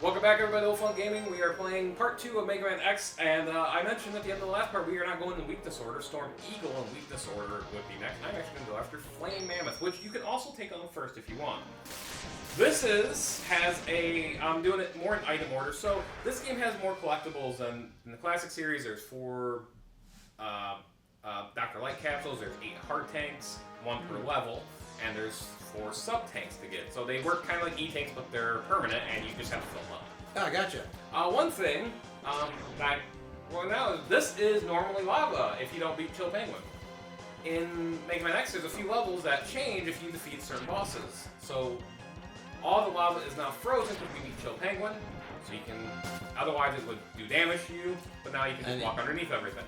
Welcome back, everybody, to Fun Gaming. We are playing part 2 of Mega Man X, and I mentioned at the end of the last part we are not going in weak disorder. Storm Eagle in weak disorder would be next. I'm actually going to go after Flame Mammoth, which you can also take on first if you want. I'm doing it more in item order, so this game has more collectibles than in the classic series. There's 4 Dr. Light capsules, there's 8 heart tanks, 1 per level, and there's 4 sub-tanks to get. So they work kind of like E-tanks, but they're permanent, and you just have to fill them up. Oh, I gotcha. One thing, this is normally lava if you don't beat Chill Penguin. In Mega Man X, there's a few levels that change if you defeat certain bosses. So all the lava is now frozen because we beat Chill Penguin. So you can, otherwise it would do damage to you, but now you can just walk underneath everything.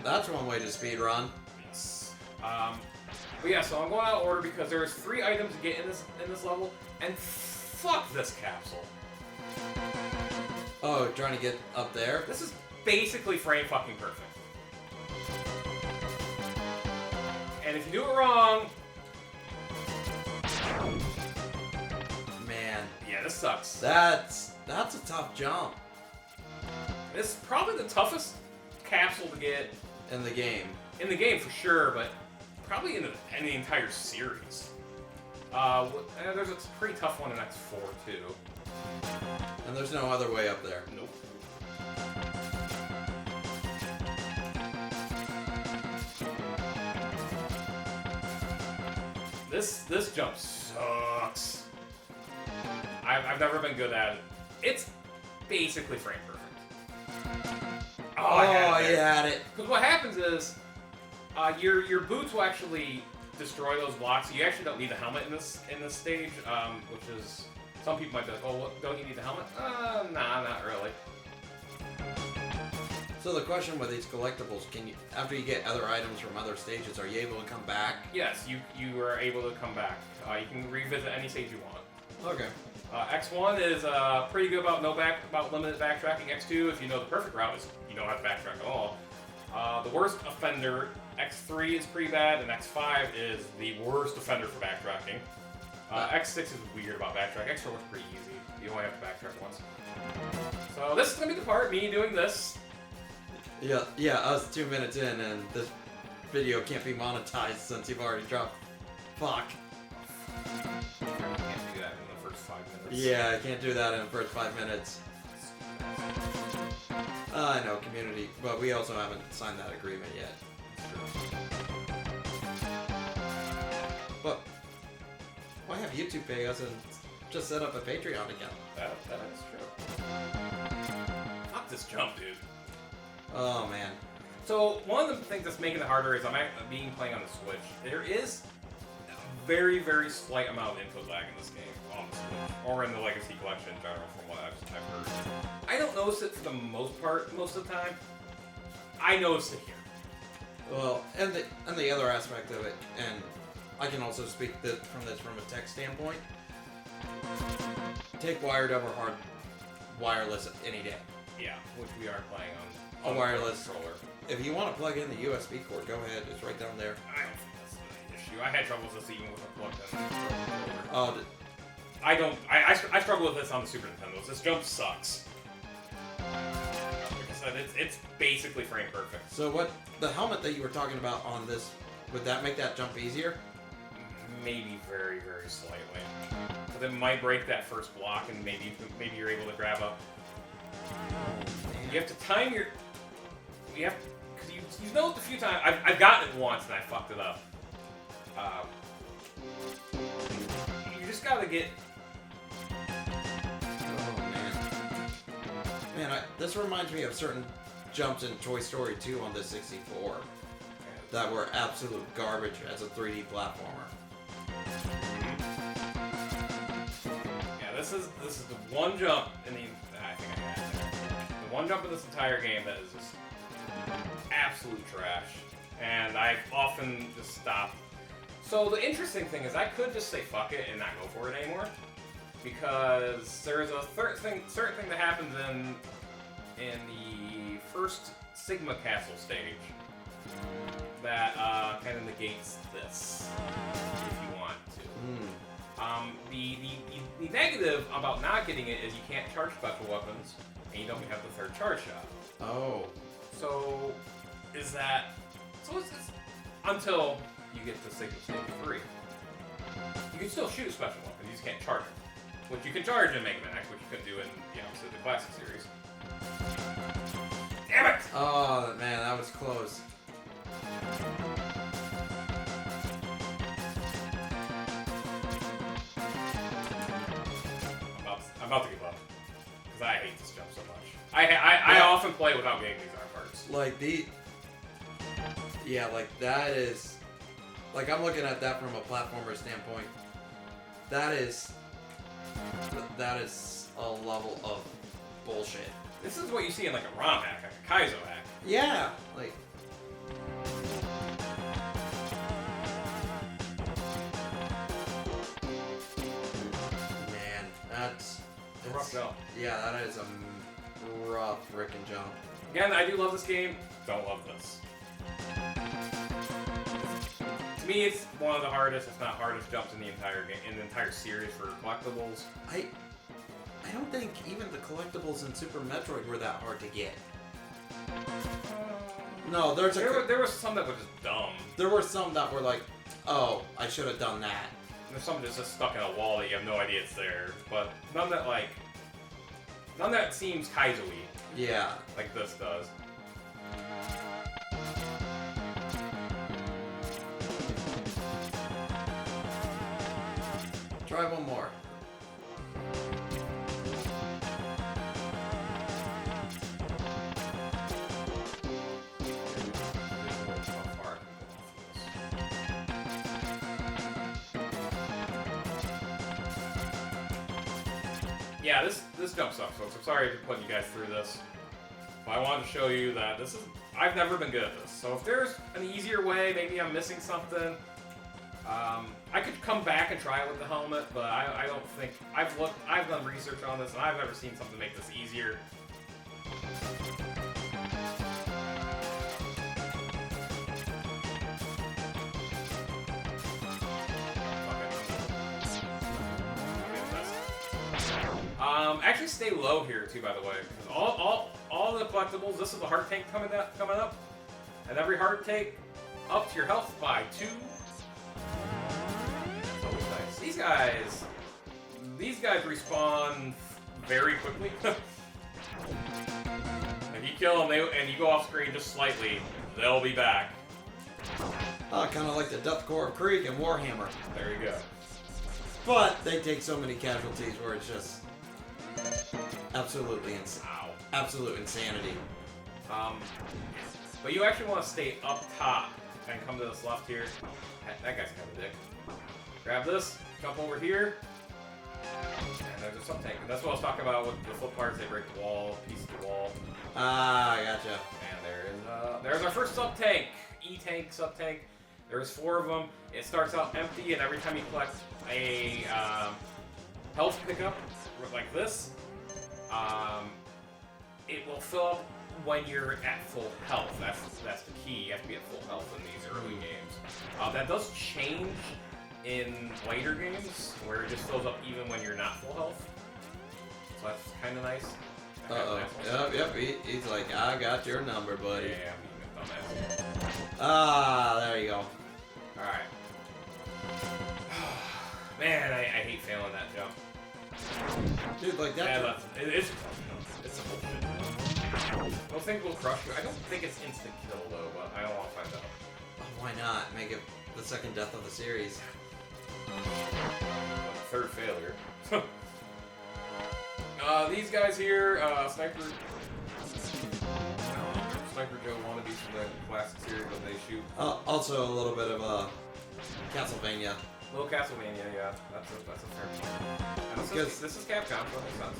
That's one way to speedrun. Yes. But yeah, so I'm going out of order because there's 3 items to get in this level, and fuck this capsule. Oh, trying to get up there? This is basically frame fucking perfect. And if you do it wrong... Man. Yeah, this sucks. That's a tough jump. This is probably the toughest capsule to get... In the game. In the game, for sure, but probably in the entire series. There's a pretty tough one in X4, too. And there's no other way up there. Nope. This jump sucks. I've never been good at it. It's basically frame perfect. Oh, you had it. Because what happens is, your boots will actually destroy those blocks. You actually don't need the helmet in this stage, which is, some people might be like, oh, don't you need the helmet? Nah, not really. So the question with these collectibles, can you, after you get other items from other stages, are you able to come back? Yes, you are able to come back. You can revisit any stage you want. Okay. X1 is pretty good about limited backtracking. X2, if you know the perfect route, is you don't have to backtrack at all. The worst offender, X3 is pretty bad, and X5 is the worst offender for backtracking. X6 is weird about backtrack. X4 was pretty easy. You only have to backtrack once. So this is going to be the part, me doing this. Yeah, us 2 minutes in, and this video can't be monetized since you've already dropped. Fuck. You can't do that in the first 5 minutes. Yeah, I can't do that in the first 5 minutes. I know, community, but we also haven't signed that agreement yet. But why have YouTube pay us and just set up a Patreon account? That is true. Fuck this jump, dude. Oh, man. So, one of the things that's making it harder is I'm playing on the Switch. There is a very, very slight amount of input lag in this game on the Switch, or in the Legacy Collection in general, from what I've heard. I don't notice it for the most part, most of the time. I notice it here. Well, and the other aspect of it, and I can also speak from a tech standpoint, take wired over hard wireless any day. Yeah, which we are playing on a wireless controller. If you want to plug in the USB cord, go ahead. It's right down there. I don't think that's the issue. I had trouble with this even with a plugged in controller. Oh, I struggle with this on the Super Nintendo. This jump sucks. Like I said, it's basically frame perfect. So what, the helmet that you were talking about on this, would that make that jump easier? Maybe very, very slightly. But it might break that first block, and maybe you're able to grab up. You have to time your... because you've noticed a few times... I've gotten it once, and I fucked it up. You just gotta get... Oh, man. Man, this reminds me of certain jumps in Toy Story 2 on the 64 that were absolute garbage as a 3D platformer. Yeah, this is the one jump in the... I think I got it there. The one jump in this entire game that is just absolute trash. And I've often just stopped. So the interesting thing is I could just say fuck it and not go for it anymore. Because there's a certain thing that happens in the first Sigma Castle stage that kind of negates this, if you want to. The negative about not getting it is you can't charge special weapons, and you don't have the third charge shot. Oh. So, is that... So it's until you get to Signal Stage 3. You can still shoot special weapons, you just can't charge them. Which you can charge in Mega Man X, which you couldn't do in, the classic series. Damn it! Oh, man, that was close. I'm about to give up. Because I hate this jump so much. I often play without getting these arm parts. Like, yeah, like, that is... Like, I'm looking at that from a platformer standpoint. That is a level of bullshit. This is what you see in, like, a ROM hack, like a Kaizo hack. Yeah, like... Man, that's a rough jump. Yeah, that is a rough frickin' jump. Again, I do love this game. Don't love this. To me, it's one of the hardest, if not hardest, jumps in the entire game, in the entire series for collectibles. I don't think even the collectibles in Super Metroid were that hard to get. No, there were some that were just dumb. There were some that were like, oh, I should have done that. And there's some that's just stuck in a wall that you have no idea it's there. But none that seems Kaizo-y. Yeah. Like this does. Try one more. Yeah, this jump sucks, folks. I'm sorry for putting you guys through this. But I wanted to show you that I've never been good at this. So if there's an easier way, maybe I'm missing something. I could come back and try it with the helmet, but I don't think... I've done research on this, and I've never seen something make this easier. Actually stay low here, too, by the way. All the collectibles, this is the heart tank coming up. And every heart tank ups your health by 2. Nice. These guys respawn very quickly. If you kill them and you go off screen just slightly, they'll be back. Kind of like the Death Core of Krieg and Warhammer. There you go. But they take so many casualties where it's just absolutely absolute insanity. But you actually want to stay up top and come to this left here. That guy's kind of a dick. Grab this, jump over here, and there's a sub tank. That's what I was talking about with the flip parts. They break the wall, piece of the wall. Ah, gotcha. And there's our first sub tank, E-tank, sub tank. There's 4 of them. It starts out empty, and every time you collect a health pickup like this, it will fill up when you're at full health. That's the key. You have to be at full health in these early games. That does change in later games, where it just fills up even when you're not full health. So that's kind of nice. Yep. He's like, I got your number, buddy. Yeah, I'm being a dumbass. Ah, there you go. Alright. Man, I hate failing that jump. Dude, like that. Yeah, it's a bullshit. Those things will crush you. I don't think it's instant kill though, but I don't want to find out. Oh, why not? Make it the second death of the series. Third failure. These guys here, Sniper Joe wannabes from the classic series that they shoot. Also a little bit of Castlevania. Little Castlevania, yeah. That's a fair point. This is Capcom, so that makes sense.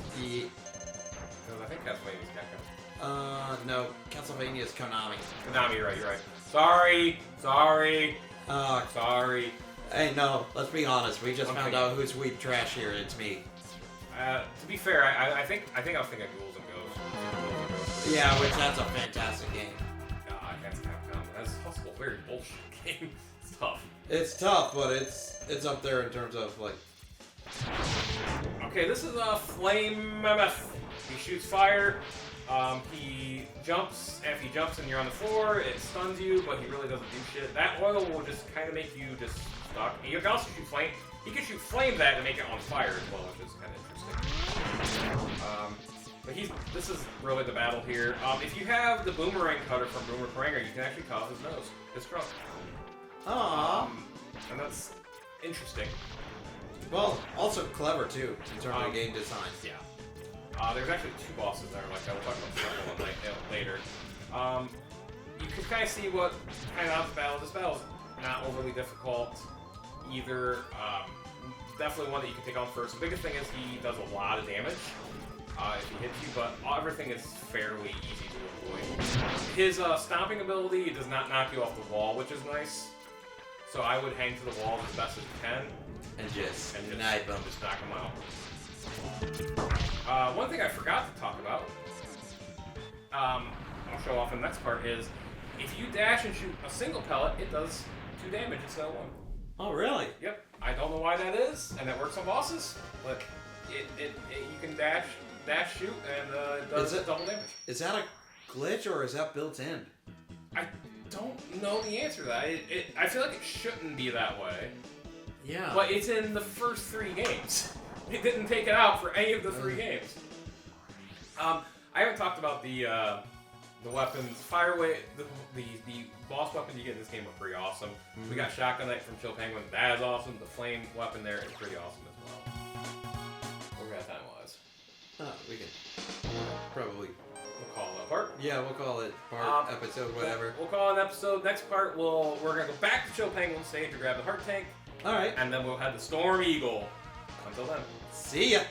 Because I think Castlevania is Capcom. No. Castlevania is Konami. Konami, you're right. Sorry. Sorry. Hey, no, let's be honest. We just found out who's weak trash here. It's me. To be fair, I think I was thinking Ghouls and Ghosts. Yeah, which that's a fantastic game. That's Capcom. That's possible. Very bullshit game. It's tough. It's tough, but it's up there in terms of like Okay, this is a Flame Mammoth. He shoots fire. He jumps, and if he jumps and you're on the floor, it stuns you, but he really doesn't do shit. That oil will just kind of make you just stuck. He can also shoot flame. He can shoot flames at it to make it on fire as well, which is kind of interesting. But this is really the battle here. If you have the boomerang cutter from Boomerang, you can actually cut off his nose, his trunk. Aww. And that's interesting. Well, also clever too in terms of game design. Yeah. There's actually 2 bosses there like that. We'll talk about the second one later. You can kind of see what kind of this battle. This battle is not overly difficult either. Definitely one that you can take on first. The biggest thing is he does a lot of damage if he hits you, but everything is fairly easy to avoid. His stomping ability does not knock you off the wall, which is nice. So I would hang to the wall as best as you can. And just knife him. Just knock him out. One thing I forgot to talk about, I'll show off in the next part, is if you dash and shoot a single pellet, it does 2 damage instead of 1. Oh, really? Yep. I don't know why that is, and it works on bosses, but you can dash, shoot, and it does double damage. Is that a glitch or is that built in? I don't know the answer to that. I feel like it shouldn't be that way. Yeah. But it's in the first 3 games. It didn't take it out for any of the 3 games. I haven't talked about the weapons. The boss weapons you get in this game are pretty awesome. Mm-hmm. We got Shotgun Knight from Chill Penguin. That is awesome. The flame weapon there is pretty awesome as well. What we got time-wise? We can probably... We'll call it a part. Yeah, we'll call it part, episode, whatever. We'll call it an episode. Next part, we're going to go back to Chill Penguin stage to grab the heart tank. All right. And then we'll have the Storm Eagle. Until then. See ya.